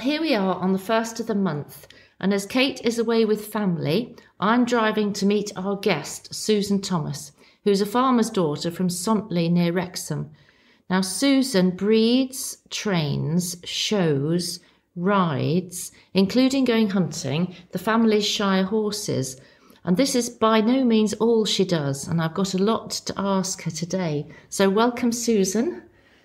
here we are on the first of the month, and as Kate is away with family, I'm driving to meet our guest, Susan Thomas, who's a farmer's daughter from Sontley near Wrexham. Now, Susan breeds, trains, shows, rides, including going hunting, the family's Shire horses. And this is by no means all she does, and I've got a lot to ask her today. So welcome, Susan.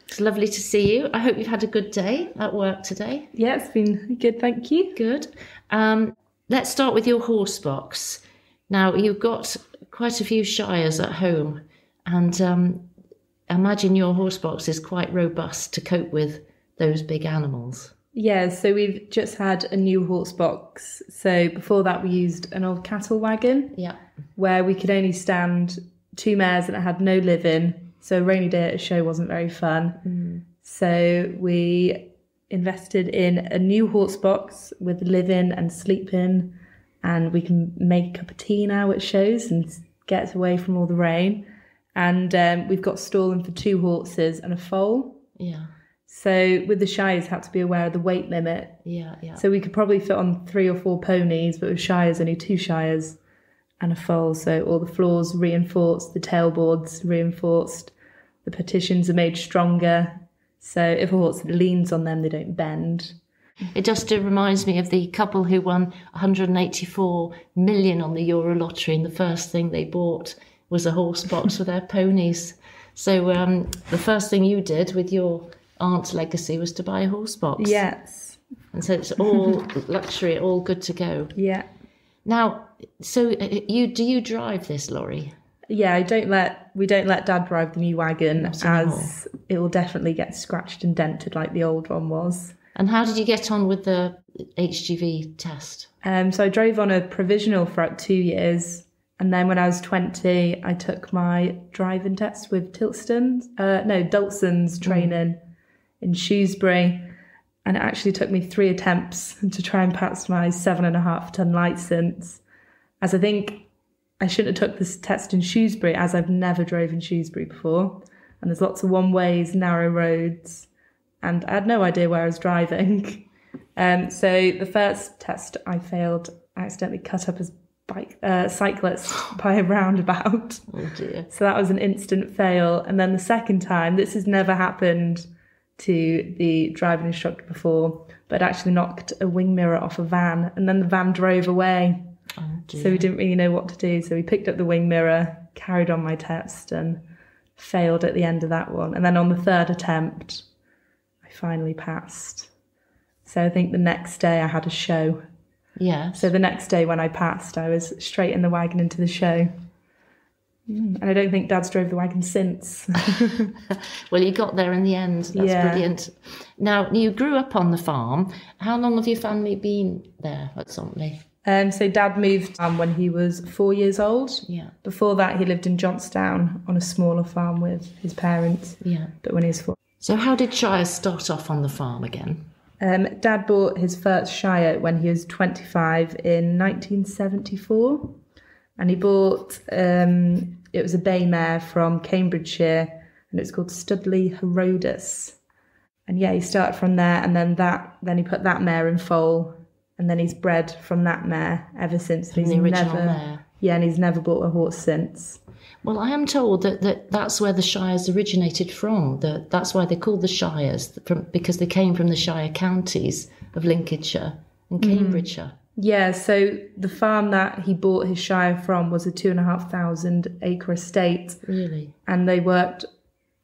It's lovely to see you. I hope you've had a good day at work today. Yeah, it's been good, thank you. Good. Let's start with your horse box. Now, you've got quite a few Shires at home, and I imagine your horse box is quite robust to cope with those big animals. Yeah, so we've just had a new horse box. So before that, we used an old cattle wagon. Yeah. Where we could only stand 2 mares and it had no live-in. So a rainy day at a show wasn't very fun. So we invested in a new horse box with live-in and sleep-in, and we can make a cup of tea now at shows and get away from all the rain. And we've got stalling for 2 horses and a foal. Yeah. So with the Shires, you have to be aware of the weight limit. Yeah. So we could probably fit on 3 or 4 ponies, but with Shires, only 2 Shires and a foal. So all the floors reinforced, the tailboards reinforced, the partitions are made stronger. So if a horse leans on them, they don't bend. It just reminds me of the couple who won 184 million on the Euro lottery, and the first thing they bought was a horse box for their ponies. So the first thing you did with your aunt's legacy was to buy a horse box. Yes. And so it's all luxury, all good to go. Yeah. Now, so do you drive this lorry? Yeah, we don't let Dad drive the new wagon, Not anymore. as it will definitely get scratched and dented like the old one was. And how did you get on with the HGV test? So I drove on a provisional for about 2 years, and then when I was 20, I took my driving test with Dalston's training in Shrewsbury, and it actually took me 3 attempts to try and pass my 7.5 ton licence, as I think I shouldn't have took this test in Shrewsbury, as I've never drove in Shrewsbury before, and there's lots of one-ways, narrow roads, and I had no idea where I was driving. So the first test I failed, I accidentally cut up as cyclist by a roundabout. Oh dear. So that was an instant fail. And then the second time, this has never happened to the driving instructor before, but actually knocked a wing mirror off a van, and then the van drove away. Oh dear. So we didn't really know what to do. So we picked up the wing mirror, carried on my test, and failed at the end of that one. And then on the 3rd attempt, I finally passed. So I think the next day I had a show. Yeah. So the next day when I passed, I was straight in the wagon into the show. And I don't think Dad's drove the wagon since. Well, you got there in the end. That's brilliant. Now, you grew up on the farm. How long have your family been there at Sontley? So Dad moved when he was 4 years old. Yeah. Before that, he lived in Johnstown on a smaller farm with his parents. Yeah. But when he was 4. So how did Shire start off on the farm again? Dad bought his first Shire when he was 25 in 1974. And he bought, it was a bay mare from Cambridgeshire, and it's called Studley Herodes. And yeah, he started from there, and then he put that mare in foal, and then he's bred from that mare ever since. From the original mare? Yeah, and he's never bought a horse since. Well, I am told that's where the Shires originated from. That's why they're called the Shires, because they came from the Shire counties of Lincolnshire and Cambridgeshire. Yeah, so the farm that he bought his Shire from was a 2,500 acre estate. Really? And they worked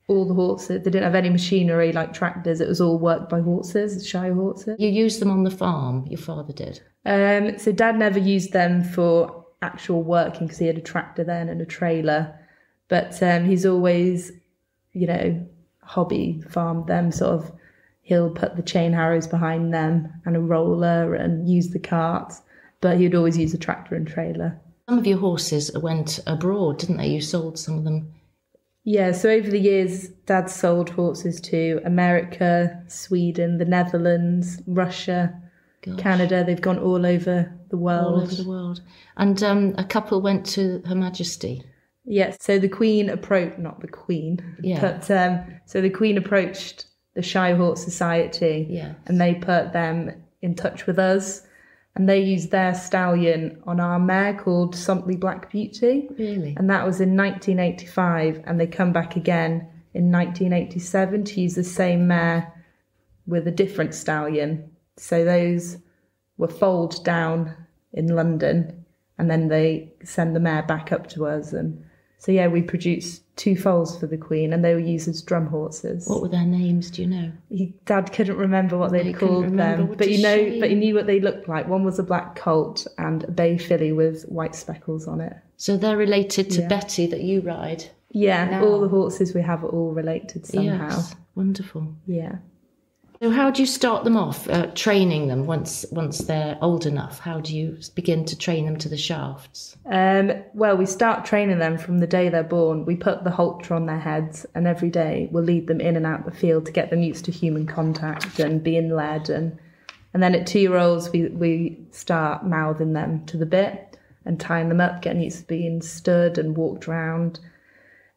all the horses. They didn't have any machinery like tractors. It was all worked by horses, Shire horses. You used them on the farm, your father did? So Dad never used them for actual working because he had a tractor then and a trailer. But he's always, hobby farmed them, sort of. He'll put the chain harrows behind them and a roller and use the carts, but he'd always use a tractor and trailer. Some of your horses went abroad, didn't they? You sold some of them. Yeah, so over the years, Dad sold horses to America, Sweden, the Netherlands, Russia, Canada. They've gone all over the world. All over the world. And a couple went to Her Majesty. Yes, so the Queen approached, not the Queen, but so the Queen approached the Shire Horse Society, and they put them in touch with us, and they used their stallion on our mare called Somtley Black Beauty. Really? And that was in 1985, and they come back again in 1987 to use the same mare with a different stallion. So those were foaled down in London, and then they send the mare back up to us. And so, yeah, we produced 2 foals for the Queen, and they were used as drum horses. What were their names, do you know? Dad couldn't remember what they called them, but he knew what they looked like. One was a black colt and a bay filly with white speckles on it. So they're related to Betty that you ride? Yeah, now. All the horses we have are all related somehow. Yes, wonderful. Yeah. So how do you start them off, training them once they're old enough? How do you begin to train them to the shafts? Well, we start training them from the day they're born. We put the halter on their heads, and every day we'll lead them in and out the field to get them used to human contact and being led. And then at 2-year-olds, we start mouthing them to the bit and tying them up, getting used to being stood and walked around.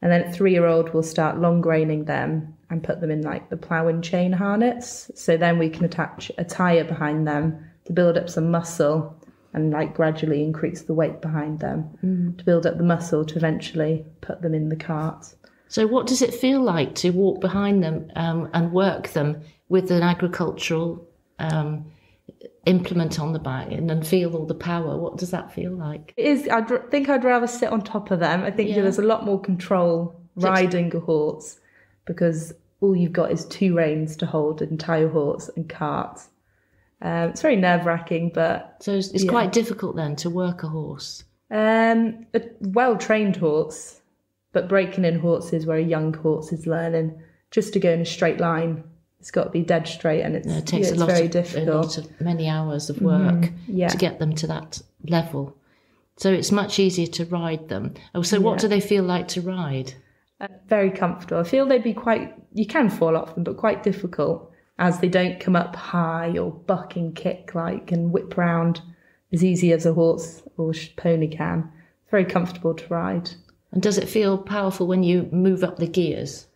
And then at 3-year-old, we'll start long reining them and put them in like the plough and chain harness. So then we can attach a tyre behind them to build up some muscle and like gradually increase the weight behind them to build up the muscle to eventually put them in the cart. So what does it feel like to walk behind them and work them with an agricultural implement on the back and then feel all the power? What does that feel like? It is. I think I'd rather sit on top of them. I think there's a lot more control riding a horse, because all you've got is 2 reins to hold an entire horse and cart. It's very nerve-wracking, but... So it's quite difficult then to work a horse? A well-trained horse, but breaking in horses where a young horse is learning just to go in a straight line. It's got to be dead straight, and it takes very difficult. Many hours of work to get them to that level. So it's much easier to ride them. Oh, so what do they feel like to ride? Very comfortable. I feel they'd be you can fall off them, but quite difficult, as they don't come up high or buck and kick and whip round as easy as a horse or pony can. It's very comfortable to ride. And does it feel powerful when you move up the gears?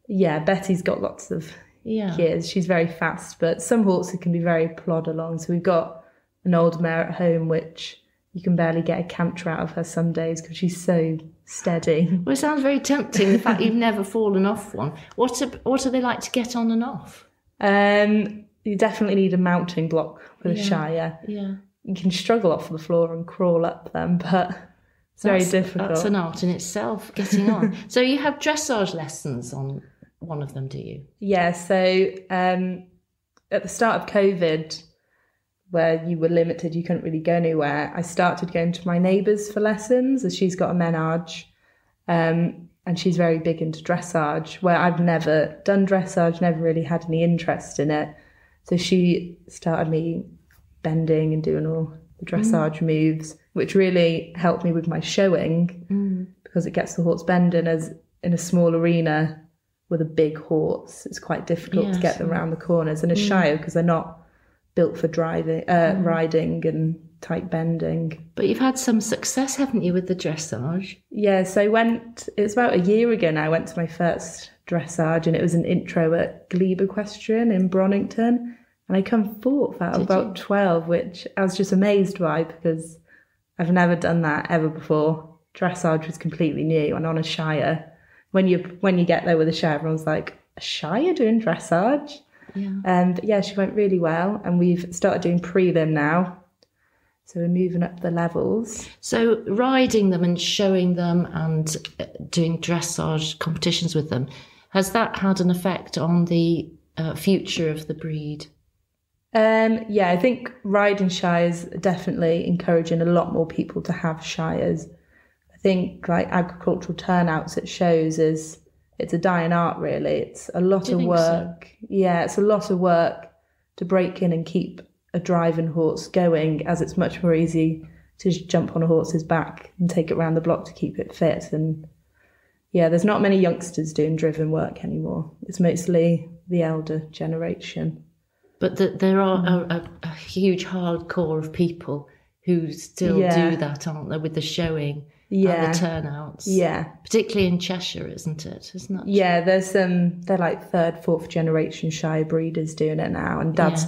Yeah, Betty's got lots of gears. She's very fast, but some horses can be very plod along. So we've got an old mare at home, which you can barely get a canter out of her some days because she's so steady. Well, it sounds very tempting, the fact you've never fallen off one. What are they like to get on and off? You definitely need a mounting block with a Shire. Yeah. You can struggle off the floor and crawl up them, but it's very difficult. That's an art in itself, getting on. So you have dressage lessons on one of them, do you? Yeah, so at the start of COVID, where you were limited, you couldn't really go anywhere, I started going to my neighbour's for lessons, as she's got a menage, and she's very big into dressage, where I've never done dressage, never really had any interest in it. So she started me bending and doing all the dressage moves, which really helped me with my showing, because it gets the horse bending. As in a small arena with a big horse, it's quite difficult to get them around the corners. And a Shire, because they're not built for riding and tight bending. But you've had some success, haven't you, with the dressage? Yeah, so it was about a year ago now, I went to my first dressage, and it was an intro at Glebe Equestrian in Bronnington, and I come 4th out of about 12, which I was just amazed by, because I've never done that ever before. Dressage was completely new, and on a Shire, when you get there with a Shire, everyone's like, a Shire doing dressage? Yeah. But yeah, she went really well, and we've started doing prelim now. So we're moving up the levels. So riding them and showing them and doing dressage competitions with them, has that had an effect on the future of the breed? Yeah, I think riding Shires are definitely encouraging a lot more people to have Shires. I think agricultural turnouts at shows it's a dying art, really. It's a lot of work. So? Yeah, it's a lot of work to break in and keep a driving horse going, as it's much more easy to just jump on a horse's back and take it around the block to keep it fit. And yeah, there's not many youngsters doing driven work anymore. It's mostly the elder generation. But there are a huge hardcore of people who still do that, aren't there, with the showing? Yeah. and the turnouts. Yeah. Particularly in Cheshire, isn't it? Isn't that? Yeah, there's they're like third, fourth generation Shire breeders doing it now, and Dad's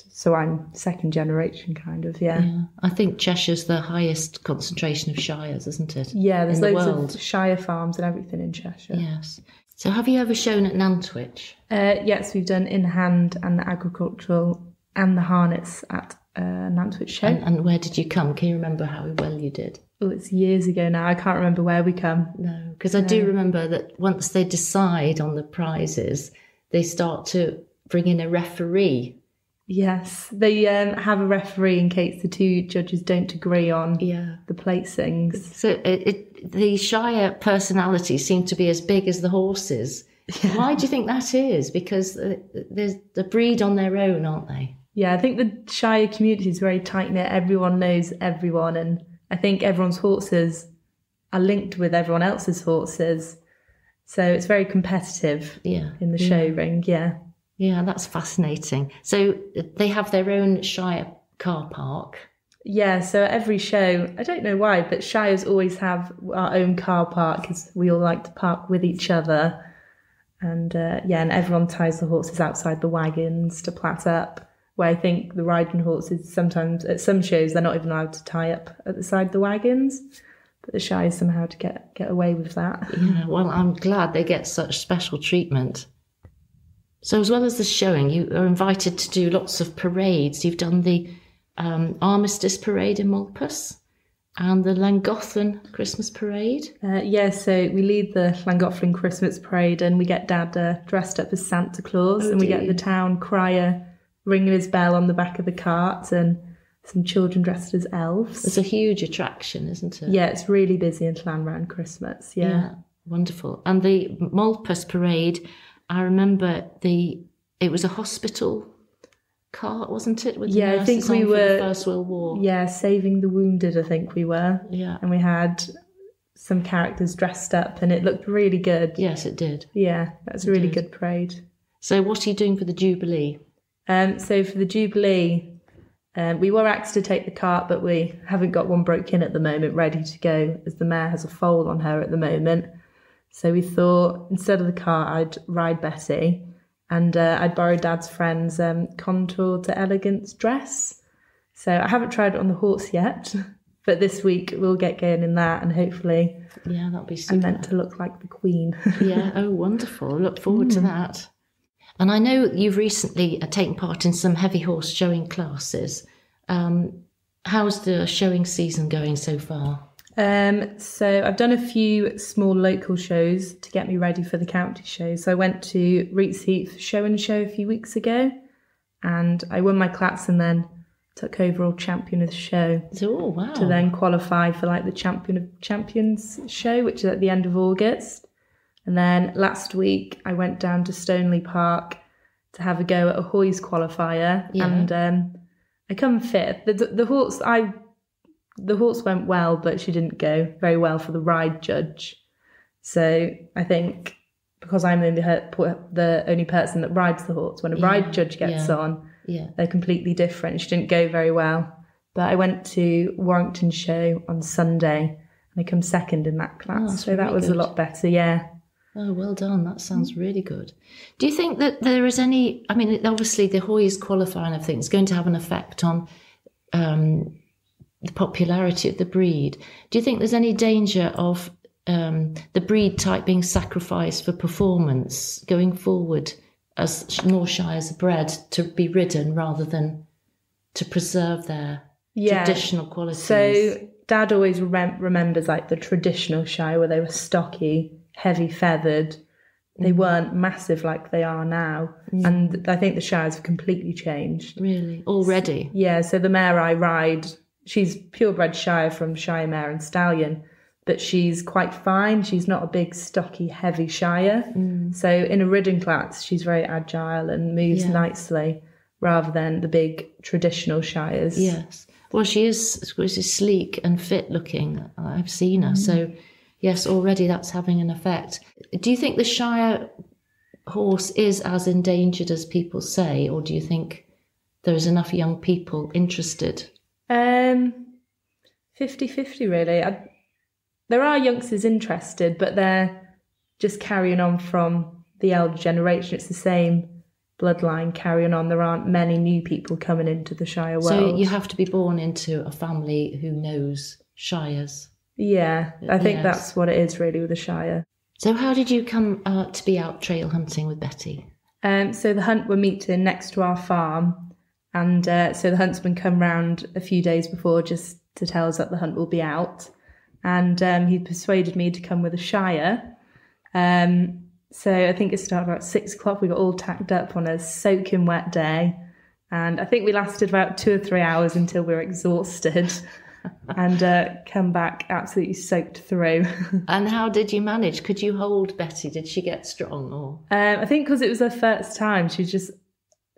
so I'm second generation kind of, Yeah. I think Cheshire's the highest concentration of Shires, isn't it? Yeah, there's in the loads world. of Shire farms and everything in Cheshire. Yes. So have you ever shown at Nantwich? Yes, we've done in hand and the agricultural and the harness at Nantwich show. And where did you come? Can you remember how well you did? Oh, it's years ago now. I can't remember where we come. No, because I do remember that once they decide on the prizes, they start to bring in a referee. Yes, they have a referee in case the two judges don't agree on the placings. So the Shire personalities seem to be as big as the horses. Yeah. Why do you think that is? Because there's the breed on their own, aren't they? Yeah, I think the Shire community is very tight-knit. Everyone knows everyone, and I think everyone's horses are linked with everyone else's horses. So it's very competitive in the show ring, Yeah, that's fascinating. So they have their own Shire car park. Yeah, so every show, I don't know why, but Shires always have our own car park because we all like to park with each other. And and everyone ties the horses outside the wagons to plait up. Where I think the riding horses sometimes, at some shows, they're not even allowed to tie up at the side of the wagons. But the Shires somehow to get away with that. Yeah, well, I'm glad they get such special treatment. So as well as the showing, you are invited to do lots of parades. You've done the Armistice Parade in Malpas and the Llangollen Christmas Parade. So we lead the Llangollen Christmas Parade and we get Dad dressed up as Santa Claus and we get the town crier ringing his bell on the back of the cart and some children dressed as elves. It's a huge attraction, isn't it? Yeah, it's really busy in Llan around Christmas, yeah. Wonderful. And the Malpas Parade, I remember it was a hospital cart, wasn't it? With the I think we were the First World War. Yeah, saving the wounded, I think we were. Yeah. And we had some characters dressed up and it looked really good. Yes, it did. Yeah, that's a really good parade. So what are you doing for the Jubilee? So for the Jubilee, we were asked to take the cart, but we haven't got one broke in at the moment, ready to go, as the mare has a foal on her at the moment. So we thought, instead of the cart, I'd ride Betty, and I'd borrow Dad's friend's Contour to Elegance dress. So I haven't tried it on the horse yet, but this week we'll get going in that, and hopefully that'll be super. I'm meant to look like the Queen. Yeah, oh, wonderful. I look forward to that. And I know you've recently taken part in some heavy horse showing classes. How's the showing season going so far? So I've done a few small local shows to get me ready for the county show. So I went to Reets Heath Show and Show a few weeks ago and I won my class and then took overall champion of the show. Oh, wow. To then qualify for like the Champion of Champions show, which is at the end of August. And then last week I went down to Stoneleigh Park to have a go at a Hoys qualifier and I come fifth. The horse went well, but she didn't go very well for the ride judge. So I think because I'm the only person that rides the horse, when a ride judge gets on, they're completely different. She didn't go very well. But I went to Warrington Show on Sunday and I come second in that class. So that was a lot better, Oh, well done. That sounds really good. Do you think that there is any... I mean, obviously the Hoys qualifying of things is going to have an effect on the popularity of the breed. Do you think there's any danger of the breed type being sacrificed for performance going forward as more Shires are bred to be ridden rather than to preserve their traditional qualities? So Dad always remembers like the traditional Shire where they were stocky, heavy feathered. They weren't massive like they are now. And I think the Shires have completely changed. Really? Already? So the mare I ride, she's purebred Shire from Shire Mare and Stallion, but she's quite fine. She's not a big, stocky, heavy Shire. So in a ridden class, she's very agile and moves nicely rather than the big traditional Shires. Yes. Well, she's sleek and fit looking. I've seen her. So... yes, already that's having an effect. Do you think the Shire horse is as endangered as people say, or do you think there's enough young people interested? 50-50 really. There are youngsters interested, but they're just carrying on from the elder generation. It's the same bloodline carrying on. There aren't many new people coming into the Shire world. So you have to be born into a family who knows Shires. Yeah, I think Yes. that's what it is really with the Shire. So how did you come to be out trail hunting with Betty? So the hunt were meeting next to our farm, and so the huntsman come round a few days before just to tell us that the hunt will be out, and he persuaded me to come with a Shire. So I think it started about 6 o'clock. We got all tacked up on a soaking wet day, and I think we lasted about 2 or 3 hours until we were exhausted. And come back absolutely soaked through. And how did you manage? Could you hold Betty? Did she get strong? Or I think because it was her first time, she just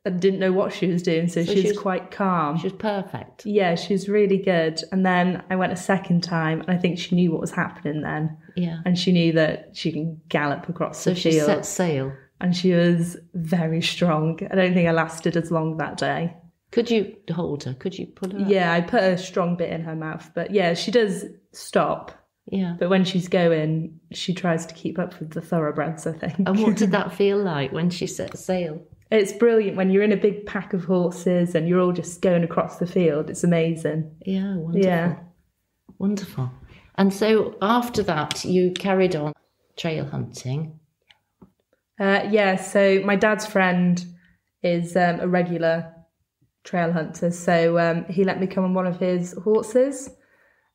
didn't know what she was doing, so she was quite calm. She was perfect. Yeah, she was really good. And then I went a second time, and I think she knew what was happening then. Yeah. And she knew that she can gallop across the field. So she set sail. And she was very strong. I don't think I lasted as long that day. Could you hold her? Could you pull her up? Yeah, I put a strong bit in her mouth. But yeah, she does stop. Yeah. But when she's going, she tries to keep up with the thoroughbreds, I think. And what did that feel like when she set sail? It's brilliant when you're in a big pack of horses and you're all just going across the field. It's amazing. Yeah, wonderful. Yeah. Wonderful. And so after that, you carried on trail hunting. Yeah, so my dad's friend is a regular trail hunter, so he let me come on one of his horses,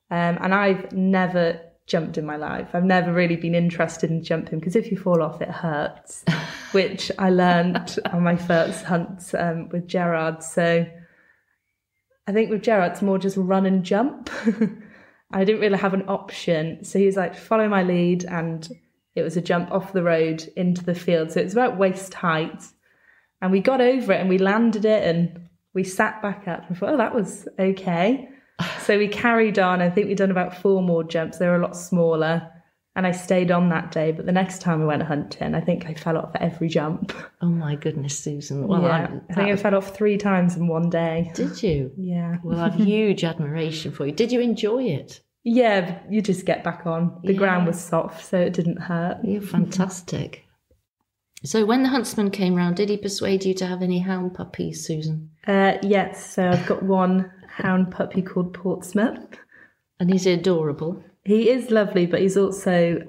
and I've never jumped in my life. I've never really been interested in jumping because if you fall off it hurts, which I learned on my first hunt with Gerard. So I think with Gerard it's more just run and jump. I didn't really have an option, so he was like follow my lead, and it was a jump off the road into the field, so it's about waist height, and we got over it and we landed it and we sat back up and thought, oh, that was okay. So we carried on. I think we'd done about 4 more jumps. They were a lot smaller. And I stayed on that day. But the next time I went hunting, I think I fell off at every jump. Oh, my goodness, Susan. Well, yeah, I think I fell off 3 times in one day. Did you? Yeah. Well, I have huge admiration for you. Did you enjoy it? Yeah, you just get back on. The ground was soft, so it didn't hurt. You're fantastic. So when the huntsman came round, did he persuade you to have any hound puppies, Susan? Yes, so I've got one hound puppy called Portsmouth. And he's adorable. He is lovely, but he's also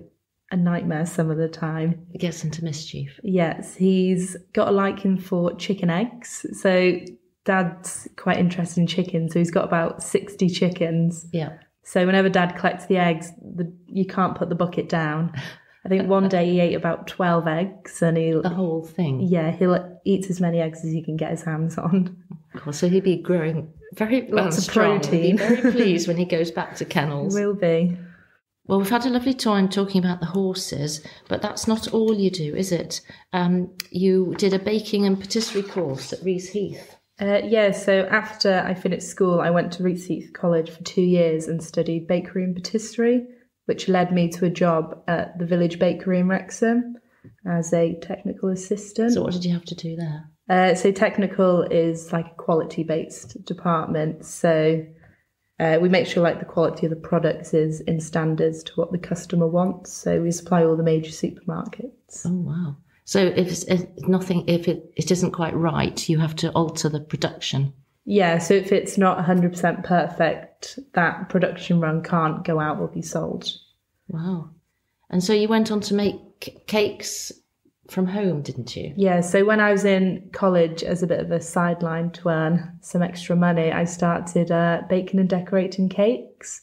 a nightmare some of the time. He gets into mischief. Yes, he's got a liking for chicken eggs. So Dad's quite interested in chickens, so he's got about 60 chickens. Yeah. So whenever Dad collects the eggs, you can't put the bucket down. I think one day he ate about 12 eggs, and the whole thing. Yeah, he'll eat as many eggs as he can get his hands on. Oh, so he'll be growing very lots of strong. protein. He'll be very pleased when he goes back to kennels. Will be. Well, we've had a lovely time talking about the horses, but that's not all you do, is it? You did a baking and patisserie course at Rees Heath. Yeah, so after I finished school, I went to Rees Heath College for 2 years and studied bakery and patisserie, which led me to a job at the village bakery in Wrexham as a technical assistant. So what did you have to do there? So technical is like a quality-based department. So we make sure like the quality of the products is in standards to what the customer wants. So we supply all the major supermarkets. Oh, wow. So if it isn't quite right, you have to alter the production. Yeah, so if it's not 100% perfect, that production run can't go out or be sold. Wow. And so you went on to make cakes from home, didn't you? Yeah, so when I was in college, as a bit of a sideline to earn some extra money, I started baking and decorating cakes.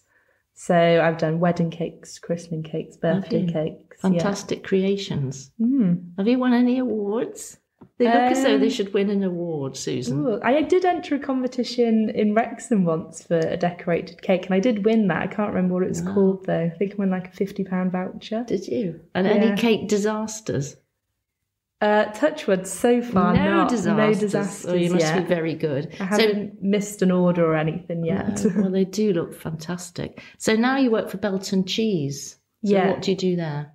So I've done wedding cakes, christening cakes, birthday cakes. Fantastic creations. Mm. Have you won any awards? They look as though they should win an award, Susan. Ooh, I did enter a competition in Wrexham once for a decorated cake, and I did win that. I can't remember what it was called, though. I think I won like a £50 voucher. Did you? And any cake disasters? Touchwood, so far, no not. Disasters. No disasters. Oh, you must yet. be very good. I haven't missed an order or anything yet. No, well, they do look fantastic. So now you work for Belton Cheese. So what do you do there?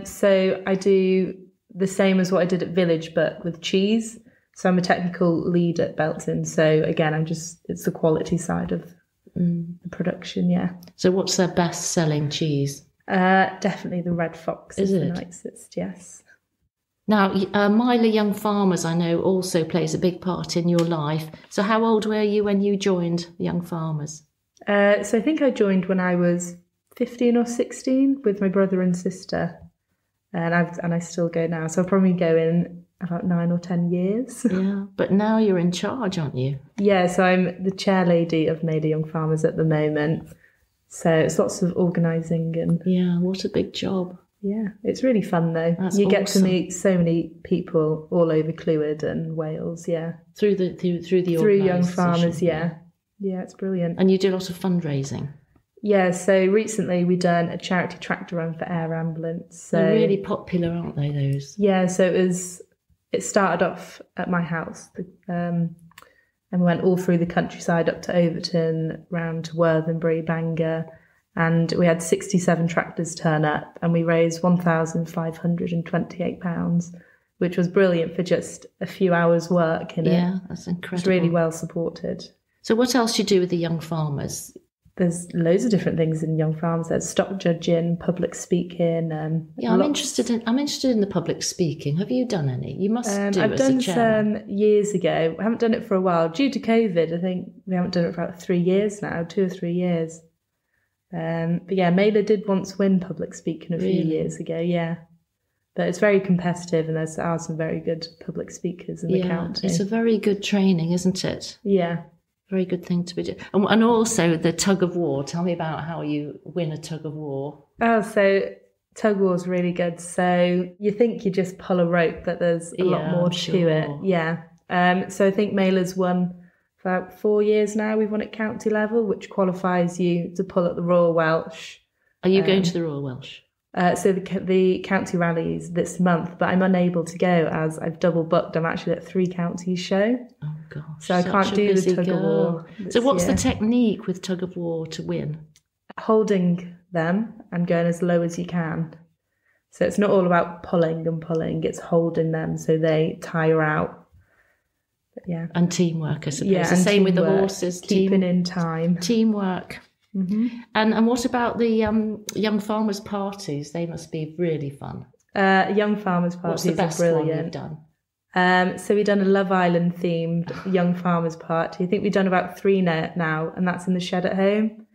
So I do the same as what I did at Village, but with cheese. So I'm a technical lead at Belton. So again, it's the quality side of the production, yeah. So what's their best-selling cheese? Definitely the Red Fox is the nicest, yes. Now, Myla Young Farmers, I know, also plays a big part in your life. So how old were you when you joined Young Farmers? So I think I joined when I was 15 or 16 with my brother and sister. And I still go now. So I'll probably go in about 9 or 10 years. Yeah, but now you're in charge, aren't you? Yeah, so I'm the chairlady of Myla Young Farmers at the moment. So it's lots of organising and... Yeah, what a big job. Yeah, it's really fun though. You get to meet so many people all over Clwyd and Wales, yeah. Through Young Farmers, yeah. Yeah, it's brilliant. And you do a lot of fundraising? Yeah, so recently we done a charity tractor run for Air Ambulance. So, they're really popular, aren't they, those? Yeah, so it started off at my house and we went all through the countryside up to Overton, round to Worthingbury, Bangor, and we had 67 tractors turn up and we raised £1,528, which was brilliant for just a few hours' work. Yeah, that's incredible. It's really well supported. So what else do you do with the Young Farmers? There's loads of different things in Young Farmers. There's stock judging, public speaking. I'm interested in the public speaking. Have you done any? You must do. I've done some years ago. I haven't done it for a while due to COVID. I think we haven't done it for about 3 years now, 2 or 3 years. But yeah, Myla did once win public speaking a few years ago. Yeah, but it's very competitive, and there are some very good public speakers in the county. It's a very good training, isn't it? Yeah. Very good thing to be doing. And also the tug of war. Tell me about how you win a tug of war. Oh, so tug of war is really good. So you think you just pull a rope, but there's a lot more to it. Yeah. So I think Myla's won for about 4 years now. We've won at county level, which qualifies you to pull at the Royal Welsh. Are you going to the Royal Welsh? So the county rally is this month, but I'm unable to go as I've double booked. I'm actually at 3 counties show. Oh gosh! So I can't do the tug of war. So what's the technique with tug of war to win? Holding them and going as low as you can. So it's not all about pulling and pulling. It's holding them so they tire out. But yeah. And teamwork, I suppose. Yeah, the same with the horses. Keeping in time. Teamwork. Mm-hmm. And what about the Young Farmers parties? They must be really fun. Young Farmers parties are brilliant. What's the best one you've done? So we've done a Love Island themed Young Farmers party. I think we've done about 3 now, and that's in the shed at home.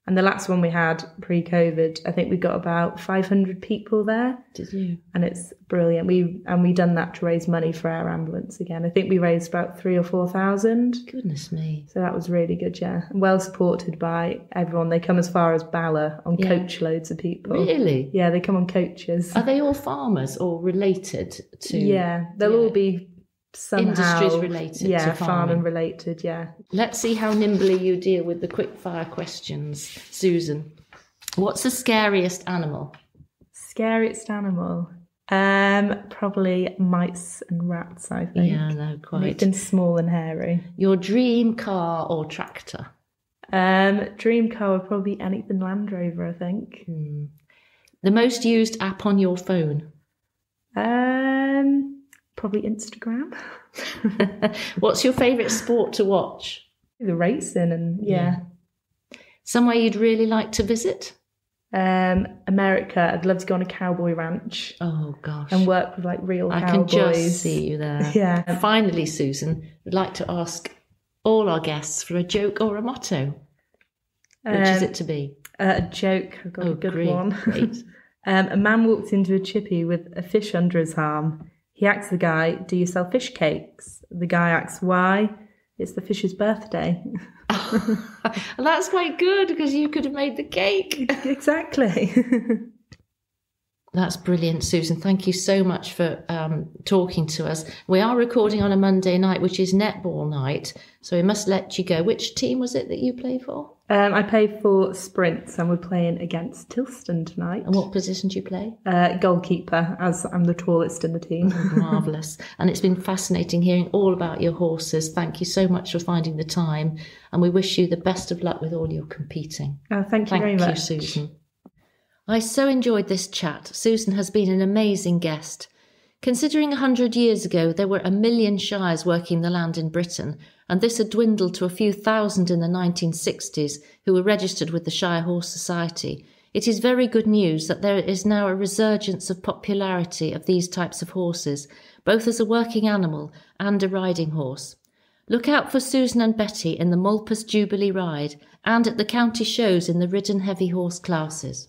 And the last one we had pre-COVID, I think we got about 500 people there. Did you? And it's brilliant. We done that to raise money for Air Ambulance again. I think we raised about 3,000 or 4,000. Goodness me! So that was really good, yeah. And well supported by everyone. They come as far as Bala on coach loads of people. Really? Yeah, they come on coaches. Are they all farmers or related to? Yeah, they'll all be somehow industries related to farming related, yeah. Let's see how nimbly you deal with the quick fire questions. Susan, what's the scariest animal? Scariest animal? Probably mice and rats, I think. Yeah, no, quite. Anything small and hairy. Your dream car or tractor? Dream car would probably be anything Land Rover, I think. The most used app on your phone? Probably Instagram. What's your favourite sport to watch? The racing and Somewhere you'd really like to visit? America. I'd love to go on a cowboy ranch. Oh gosh. And work with like real cowboys. I can just see you there. Yeah. Finally, Susan, I'd like to ask all our guests for a joke or a motto. Which is it to be? A joke. I've got a good one. Great. A man walked into a chippy with a fish under his arm. He asks the guy, "Do you sell fish cakes?" The guy asks why. It's the fish's birthday. That's quite good because you could have made the cake. Exactly. That's brilliant, Susan. Thank you so much for talking to us. We are recording on a Monday night, which is netball night, so we must let you go. Which team was it that you play for? I play for Sprints and we're playing against Tilston tonight. And what position do you play? Goalkeeper, as I'm the tallest in the team. Marvellous. And it's been fascinating hearing all about your horses. Thank you so much for finding the time. And we wish you the best of luck with all your competing. Thank you very much. Thank you, Susan. I so enjoyed this chat. Susan has been an amazing guest. Considering 100 years ago there were 1 million shires working the land in Britain, and this had dwindled to a few thousand in the 1960s who were registered with the Shire Horse Society, it is very good news that there is now a resurgence of popularity of these types of horses, both as a working animal and a riding horse. Look out for Susan and Betty in the Mulpus Jubilee Ride and at the county shows in the ridden heavy horse classes.